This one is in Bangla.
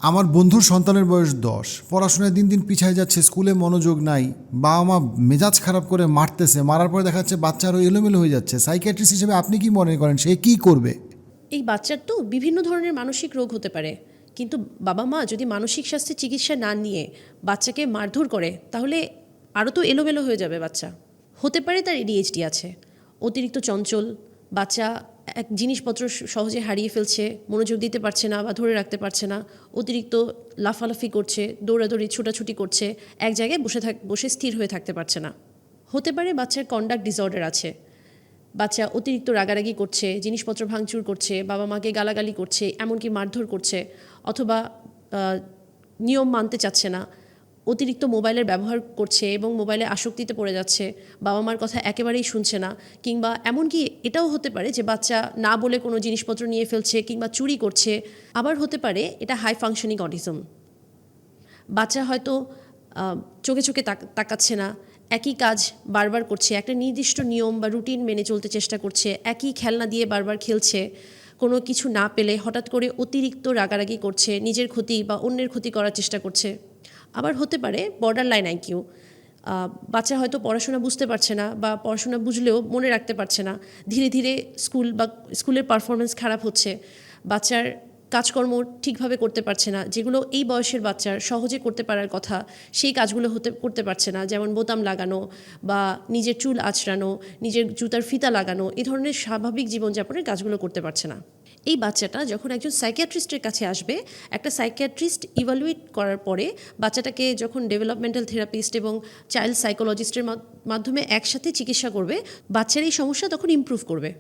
আমার বন্ধুর সন্তানের বয়স 10, পড়াশোনায় দিন দিন পিছায় যাচ্ছে, স্কুলে মনোযোগ নাই, বাবা মা মেজাজ খারাপ করে মারতেছে, মারার পরে দেখা যাচ্ছে বাচ্চা আরও এলোমেলো হয়ে যাচ্ছে। সাইকিয়াট্রিস্ট হিসেবে আপনি কি মনে করেন সে কি করবে? এই বাচ্চার তো বিভিন্ন ধরনের মানসিক রোগ হতে পারে, কিন্তু বাবা মা যদি মানসিক স্বাস্থ্যের চিকিৎসা না নিয়ে বাচ্চাকে মারধর করে তাহলে আরও তো এলোমেলো হয়ে যাবে বাচ্চা। হতে পারে তার এডিএইচডি আছে, অতিরিক্ত চঞ্চল, বাচ্চা এক জিনিসপত্র সহজে হারিয়ে ফেলছে, মনোযোগ দিতে পারছে না বা ধরে রাখতে পারছে না, অতিরিক্ত লাফালাফি করছে, দৌড়াদৌড়ি ছোটাছুটি করছে, এক জায়গায় বসে স্থির হয়ে থাকতে পারছে না। হতে পারে বাচ্চার কন্ডাক্ট ডিসঅর্ডার আছে, বাচ্চা অতিরিক্ত রাগারাগি করছে, জিনিসপত্র ভাঙচুর করছে, বাবা মাকে গালাগালি করছে, এমনকি মারধর করছে, অথবা নিয়ম মানতে চাচ্ছে না, অতিরিক্ত মোবাইলের ব্যবহার করছে এবং মোবাইলে আসক্তিতে পড়ে যাচ্ছে, বাবা মার কথা একেবারেই শুনছে না, কিংবা এমনকি এটাও হতে পারে যে বাচ্চা না বলে কোনো জিনিসপত্র নিয়ে ফেলছে কিংবা চুরি করছে। আবার হতে পারে এটা হাই ফাংশনিং অটিজম, বাচ্চা হয়তো চোখে চোখে তাকাচ্ছে না, একই কাজ বারবার করছে, একটা নির্দিষ্ট নিয়ম বা রুটিন মেনে চলতে চেষ্টা করছে, একই খেলনা দিয়ে বারবার খেলছে, কোনো কিছু না পেলে হঠাৎ করে অতিরিক্ত রাগারাগি করছে, নিজের ক্ষতি বা অন্যের ক্ষতি করার চেষ্টা করছে। আবার হতে পারে বর্ডার লাইন আইকিউ, বাচ্চা হয়তো পড়াশোনা বুঝতে পারছে না বা পড়াশোনা বুঝলেও মনে রাখতে পারছে না, ধীরে ধীরে স্কুলের পারফরমেন্স খারাপ হচ্ছে, বাচ্চার কাজকর্ম ঠিকভাবে করতে পারছে না, যেগুলো এই বয়সের বাচ্চার সহজে করতে পারার কথা সেই কাজগুলো করতে পারছে না, যেমন বোতাম লাগানো বা নিজের চুল আঁচড়ানো, নিজের জুতার ফিতা লাগানো, এই ধরনের স্বাভাবিক জীবনযাপনের কাজগুলো করতে পারছে না। এই বাচ্চাটা যখন একজন সাইকিয়াট্রিস্টের কাছে আসবে, একটা সাইকিয়াট্রিস্ট ইভালুয়েট করার পরে বাচ্চাটাকে যখন ডেভেলপমেন্টাল থেরাপিস্ট এবং চাইল্ড সাইকোলজিস্টের মাধ্যমে একসাথে চিকিৎসা করবে, বাচ্চার এই সমস্যা তখন ইমপ্রুভ করবে।